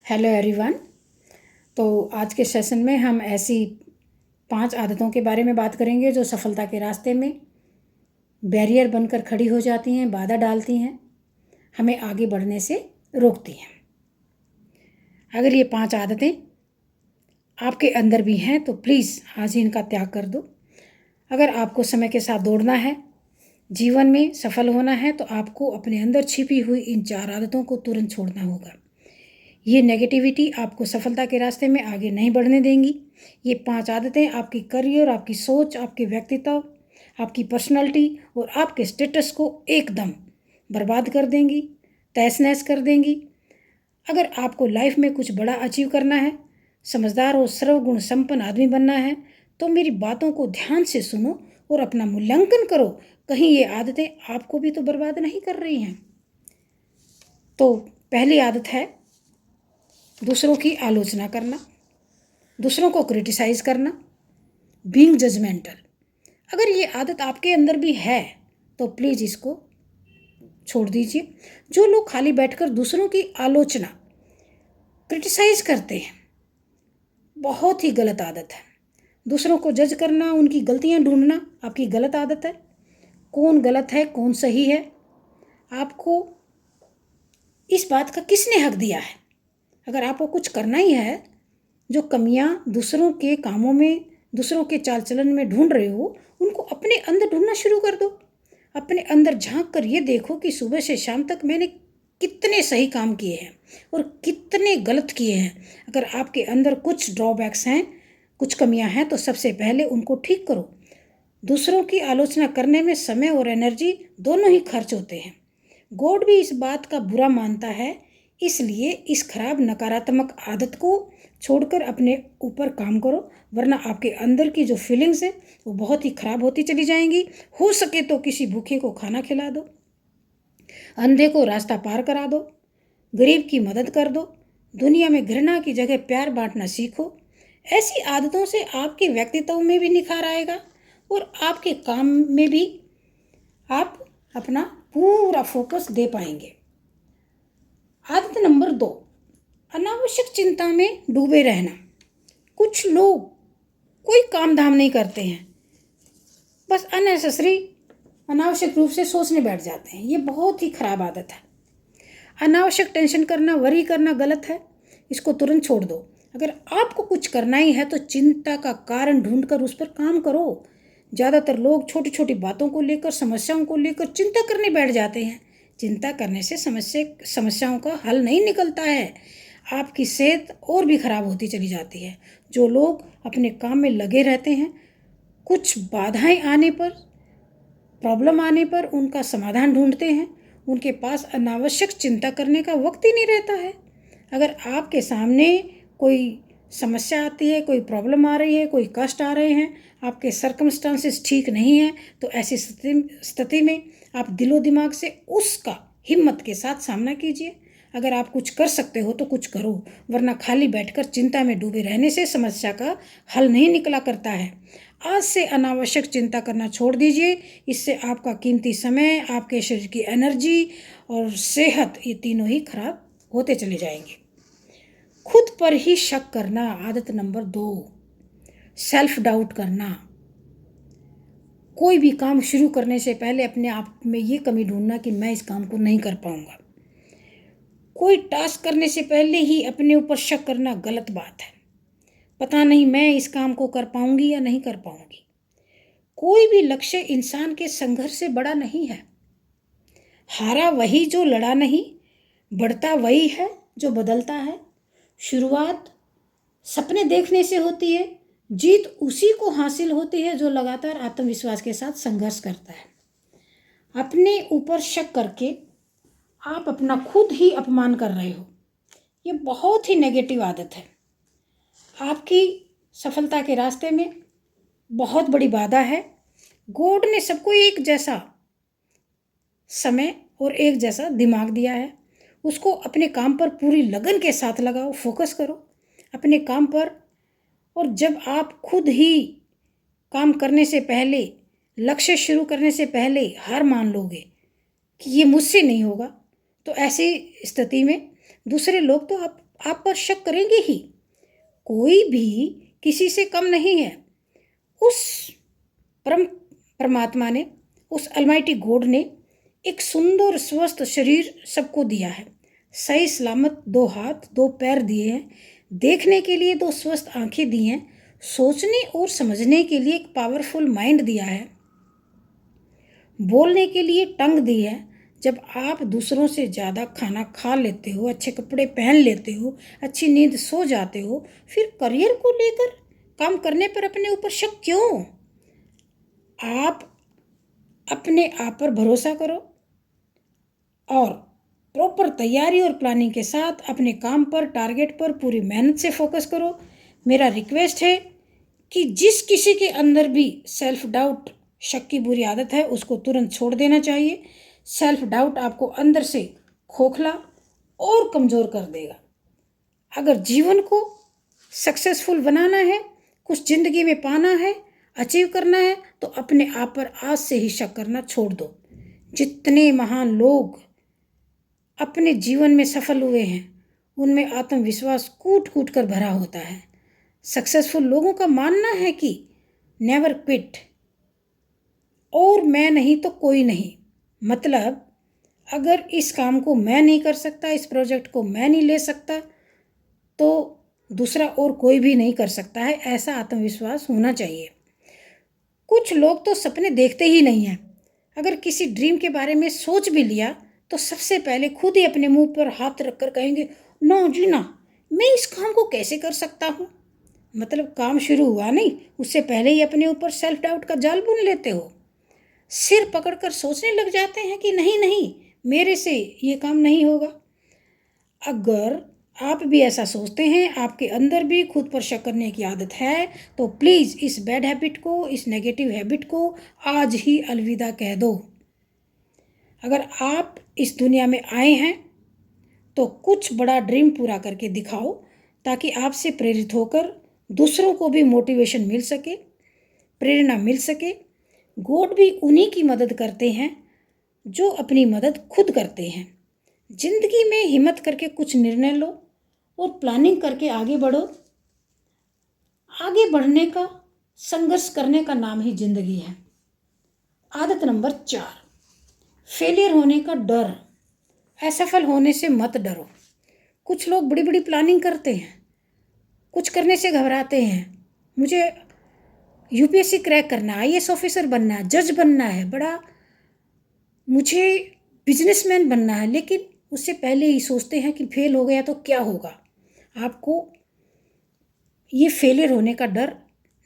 Hello everyone. तो आज के सेशन में हम ऐसी 5 आदतों के बारे में बात करेंगे जो सफलता के रास्ते में बैरियर बनकर खड़ी हो जाती हैं, बाधा डालती हैं, हमें आगे बढ़ने से रोकती हैं। अगर ये 5 आदतें आपके अंदर भी हैं तो प्लीज़ आज ही इनका त्याग कर दो। अगर आपको समय के साथ दौड़ना है, जीवन में सफल होना है, तो आपको अपने अंदर छिपी हुई इन 4 आदतों को तुरंत छोड़ना होगा। ये नेगेटिविटी आपको सफलता के रास्ते में आगे नहीं बढ़ने देंगी। ये 5 आदतें आपकी करियर, आपकी सोच, आपके व्यक्तित्व, आपकी पर्सनालिटी और आपके स्टेटस को एकदम बर्बाद कर देंगी, तहस नहस कर देंगी। अगर आपको लाइफ में कुछ बड़ा अचीव करना है, समझदार और सर्वगुण संपन्न आदमी बनना है, तो मेरी बातों को ध्यान से सुनो और अपना मूल्यांकन करो, कहीं ये आदतें आपको भी तो बर्बाद नहीं कर रही हैं। तो पहली आदत है दूसरों की आलोचना करना, दूसरों को क्रिटिसाइज़ करना, बीइंग जजमेंटल। अगर ये आदत आपके अंदर भी है तो प्लीज़ इसको छोड़ दीजिए। जो लोग खाली बैठकर दूसरों की आलोचना, क्रिटिसाइज़ करते हैं, बहुत ही गलत आदत है। दूसरों को जज करना, उनकी गलतियां ढूंढना आपकी गलत आदत है। कौन गलत है, कौन सही है, आपको इस बात का किसने हक दिया है? अगर आपको कुछ करना ही है, जो कमियां दूसरों के कामों में, दूसरों के चाल चलन में ढूंढ रहे हो, उनको अपने अंदर ढूंढना शुरू कर दो। अपने अंदर झांक कर ये देखो कि सुबह से शाम तक मैंने कितने सही काम किए हैं और कितने गलत किए हैं। अगर आपके अंदर कुछ ड्रॉबैक्स हैं, कुछ कमियां हैं, तो सबसे पहले उनको ठीक करो। दूसरों की आलोचना करने में समय और एनर्जी दोनों ही खर्च होते हैं। गॉड भी इस बात का बुरा मानता है। इसलिए इस खराब नकारात्मक आदत को छोड़कर अपने ऊपर काम करो, वरना आपके अंदर की जो फीलिंग्स है वो बहुत ही खराब होती चली जाएंगी। हो सके तो किसी भूखे को खाना खिला दो, अंधे को रास्ता पार करा दो, गरीब की मदद कर दो। दुनिया में घृणा की जगह प्यार बांटना सीखो। ऐसी आदतों से आपके व्यक्तित्व में भी निखार आएगा और आपके काम में भी आप अपना पूरा फोकस दे पाएंगे। आदत नंबर 2, अनावश्यक चिंता में डूबे रहना। कुछ लोग कोई काम धाम नहीं करते हैं, बस अननेसेसरी, अनावश्यक रूप से सोचने बैठ जाते हैं। ये बहुत ही खराब आदत है। अनावश्यक टेंशन करना, वरी करना गलत है। इसको तुरंत छोड़ दो। अगर आपको कुछ करना ही है तो चिंता का कारण ढूंढकर उस पर काम करो। ज़्यादातर लोग छोटी छोटी बातों को लेकर, समस्याओं को लेकर चिंता करने बैठ जाते हैं। चिंता करने से समस्याओं का हल नहीं निकलता है, आपकी सेहत और भी खराब होती चली जाती है। जो लोग अपने काम में लगे रहते हैं, कुछ बाधाएं आने पर, प्रॉब्लम आने पर उनका समाधान ढूंढते हैं, उनके पास अनावश्यक चिंता करने का वक्त ही नहीं रहता है। अगर आपके सामने कोई समस्या आती है, कोई प्रॉब्लम आ रही है, कोई कष्ट आ रहे हैं, आपके सर्कमस्टांसेस ठीक नहीं हैं, तो ऐसी स्थिति में आप दिलो दिमाग से उसका हिम्मत के साथ सामना कीजिए। अगर आप कुछ कर सकते हो तो कुछ करो, वरना खाली बैठकर चिंता में डूबे रहने से समस्या का हल नहीं निकला करता है। आज से अनावश्यक चिंता करना छोड़ दीजिए। इससे आपका कीमती समय, आपके शरीर की एनर्जी और सेहत, ये तीनों ही खराब होते चले जाएंगे। खुद पर ही शक करना, आदत नंबर 2, सेल्फ डाउट करना। कोई भी काम शुरू करने से पहले अपने आप में ये कमी ढूंढना कि मैं इस काम को नहीं कर पाऊंगा। कोई टास्क करने से पहले ही अपने ऊपर शक करना गलत बात है। पता नहीं मैं इस काम को कर पाऊंगी या नहीं कर पाऊंगी। कोई भी लक्ष्य इंसान के संघर्ष से बड़ा नहीं है। हारा वही जो लड़ा नहीं, बढ़ता वही है जो बदलता है। शुरुआत सपने देखने से होती है, जीत उसी को हासिल होती है जो लगातार आत्मविश्वास के साथ संघर्ष करता है। अपने ऊपर शक करके आप अपना खुद ही अपमान कर रहे हो। ये बहुत ही नेगेटिव आदत है, आपकी सफलता के रास्ते में बहुत बड़ी बाधा है। गॉड ने सबको एक जैसा समय और एक जैसा दिमाग दिया है। उसको अपने काम पर पूरी लगन के साथ लगाओ, फोकस करो अपने काम पर। और जब आप खुद ही काम करने से पहले, लक्ष्य शुरू करने से पहले हार मान लोगे कि ये मुझसे नहीं होगा, तो ऐसी स्थिति में दूसरे लोग तो आप पर शक करेंगे ही। कोई भी किसी से कम नहीं है। उस परमात्मा ने, उस अलमाइटी गॉड ने एक सुंदर स्वस्थ शरीर सबको दिया है। सही सलामत 2 हाथ 2 पैर दिए हैं, देखने के लिए 2 स्वस्थ आंखें दी हैं, सोचने और समझने के लिए एक पावरफुल माइंड दिया है, बोलने के लिए टंग दी है। जब आप दूसरों से ज़्यादा खाना खा लेते हो, अच्छे कपड़े पहन लेते हो, अच्छी नींद सो जाते हो, फिर करियर को लेकर काम करने पर अपने ऊपर शक क्यों? आप अपने आप पर भरोसा करो और प्रॉपर तैयारी और प्लानिंग के साथ अपने काम पर, टारगेट पर पूरी मेहनत से फोकस करो। मेरा रिक्वेस्ट है कि जिस किसी के अंदर भी सेल्फ डाउट, शक की बुरी आदत है, उसको तुरंत छोड़ देना चाहिए। सेल्फ डाउट आपको अंदर से खोखला और कमज़ोर कर देगा। अगर जीवन को सक्सेसफुल बनाना है, कुछ ज़िंदगी में पाना है, अचीव करना है, तो अपने आप पर आज से ही शक करना छोड़ दो। जितने महान लोग अपने जीवन में सफल हुए हैं, उनमें आत्मविश्वास कूट कूट कर भरा होता है। सक्सेसफुल लोगों का मानना है कि नेवर क्विट, और मैं नहीं तो कोई नहीं। मतलब अगर इस काम को मैं नहीं कर सकता, इस प्रोजेक्ट को मैं नहीं ले सकता, तो दूसरा और कोई भी नहीं कर सकता है, ऐसा आत्मविश्वास होना चाहिए। कुछ लोग तो सपने देखते ही नहीं हैं। अगर किसी ड्रीम के बारे में सोच भी लिया तो सबसे पहले खुद ही अपने मुंह पर हाथ रखकर कहेंगे, ना जी ना, मैं इस काम को कैसे कर सकता हूँ। मतलब काम शुरू हुआ नहीं, उससे पहले ही अपने ऊपर सेल्फ डाउट का जाल बुन लेते हो। सिर पकड़कर सोचने लग जाते हैं कि नहीं नहीं, मेरे से ये काम नहीं होगा। अगर आप भी ऐसा सोचते हैं, आपके अंदर भी खुद पर शक करने की आदत है, तो प्लीज़ इस बैड हैबिट को, इस नेगेटिव हैबिट को आज ही अलविदा कह दो। अगर आप इस दुनिया में आए हैं तो कुछ बड़ा ड्रीम पूरा करके दिखाओ, ताकि आपसे प्रेरित होकर दूसरों को भी मोटिवेशन मिल सके, प्रेरणा मिल सके। गॉड भी उन्हीं की मदद करते हैं जो अपनी मदद खुद करते हैं। जिंदगी में हिम्मत करके कुछ निर्णय लो और प्लानिंग करके आगे बढ़ो। आगे बढ़ने का, संघर्ष करने का नाम ही जिंदगी है। आदत नंबर 4, फेलियर होने का डर। असफल होने से मत डरो। कुछ लोग बड़ी बड़ी प्लानिंग करते हैं, कुछ करने से घबराते हैं। मुझे यूपीएससी क्रैक करना है, आईएएस ऑफिसर बनना है, जज बनना है, बड़ा मुझे बिजनेसमैन बनना है, लेकिन उससे पहले ही सोचते हैं कि फेल हो गया तो क्या होगा। आपको ये फेलियर होने का डर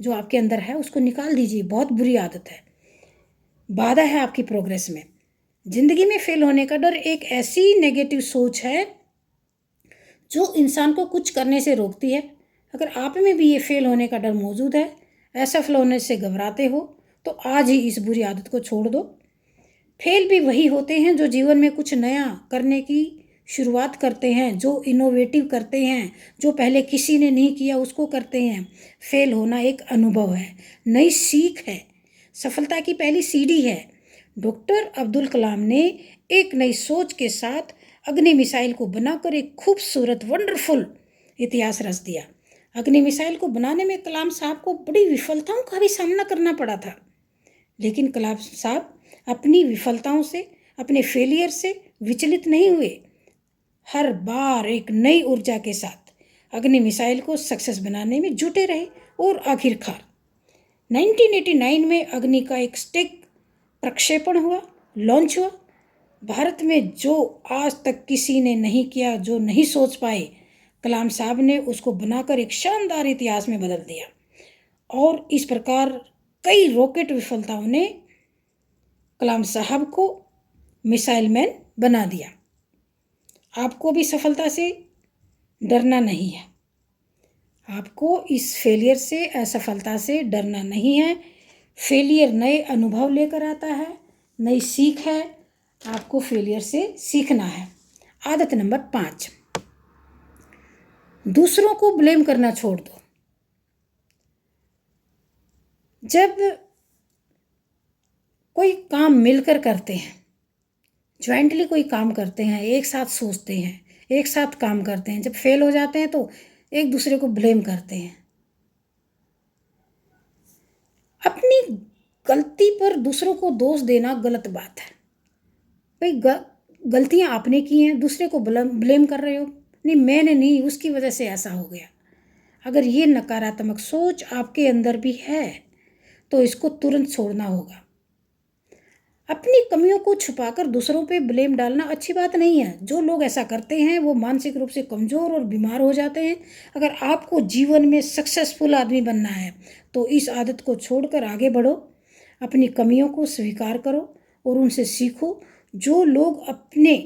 जो आपके अंदर है उसको निकाल दीजिए। बहुत बुरी आदत है, बाधा है आपकी प्रोग्रेस में। जिंदगी में फेल होने का डर एक ऐसी नेगेटिव सोच है जो इंसान को कुछ करने से रोकती है। अगर आप में भी ये फेल होने का डर मौजूद है, असफल होने से घबराते हो, तो आज ही इस बुरी आदत को छोड़ दो। फेल भी वही होते हैं जो जीवन में कुछ नया करने की शुरुआत करते हैं, जो इनोवेटिव करते हैं, जो पहले किसी ने नहीं किया उसको करते हैं। फेल होना एक अनुभव है, नई सीख है, सफलता की पहली सीढ़ी है। डॉक्टर अब्दुल कलाम ने एक नई सोच के साथ अग्नि मिसाइल को बनाकर एक खूबसूरत वंडरफुल इतिहास रच दिया। अग्नि मिसाइल को बनाने में कलाम साहब को बड़ी विफलताओं का भी सामना करना पड़ा था, लेकिन कलाम साहब अपनी विफलताओं से, अपने फेलियर से विचलित नहीं हुए। हर बार एक नई ऊर्जा के साथ अग्नि मिसाइल को सक्सेस बनाने में जुटे रहे और आखिरकार 1989 में अग्नि का एक स्टिक प्रक्षेपण हुआ, लॉन्च हुआ। भारत में जो आज तक किसी ने नहीं किया, जो नहीं सोच पाए, कलाम साहब ने उसको बनाकर एक शानदार इतिहास में बदल दिया। और इस प्रकार कई रॉकेट विफलताओं ने कलाम साहब को मिसाइल मैन बना दिया। आपको भी सफलता से डरना नहीं है, आपको इस फेलियर से, असफलता से डरना नहीं है। फेलियर नए अनुभव लेकर आता है, नई सीख है। आपको फेलियर से सीखना है। आदत नंबर 5, दूसरों को ब्लेम करना छोड़ दो। जब कोई काम मिलकर करते हैं, ज्वाइंटली कोई काम करते हैं, एक साथ सोचते हैं, एक साथ काम करते हैं, जब फेल हो जाते हैं तो एक दूसरे को ब्लेम करते हैं। अपनी गलती पर दूसरों को दोष देना गलत बात है। भाई गलतियां आपने की हैं, दूसरे को ब्लेम कर रहे हो, नहीं मैंने नहीं, उसकी वजह से ऐसा हो गया। अगर ये नकारात्मक सोच आपके अंदर भी है तो इसको तुरंत छोड़ना होगा। अपनी कमियों को छुपाकर दूसरों पे ब्लेम डालना अच्छी बात नहीं है। जो लोग ऐसा करते हैं वो मानसिक रूप से कमज़ोर और बीमार हो जाते हैं। अगर आपको जीवन में सक्सेसफुल आदमी बनना है तो इस आदत को छोड़कर आगे बढ़ो, अपनी कमियों को स्वीकार करो और उनसे सीखो। जो लोग अपने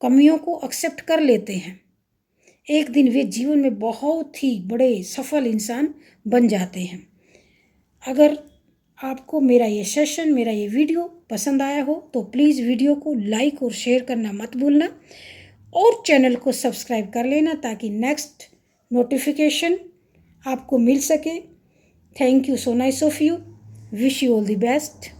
कमियों को एक्सेप्ट कर लेते हैं, एक दिन वे जीवन में बहुत ही बड़े सफल इंसान बन जाते हैं। अगर आपको मेरा ये सेशन, मेरा ये वीडियो पसंद आया हो तो प्लीज़ वीडियो को लाइक और शेयर करना मत भूलना और चैनल को सब्सक्राइब कर लेना ताकि नेक्स्ट नोटिफिकेशन आपको मिल सके। Thank you so nice of you. Wish you all the best.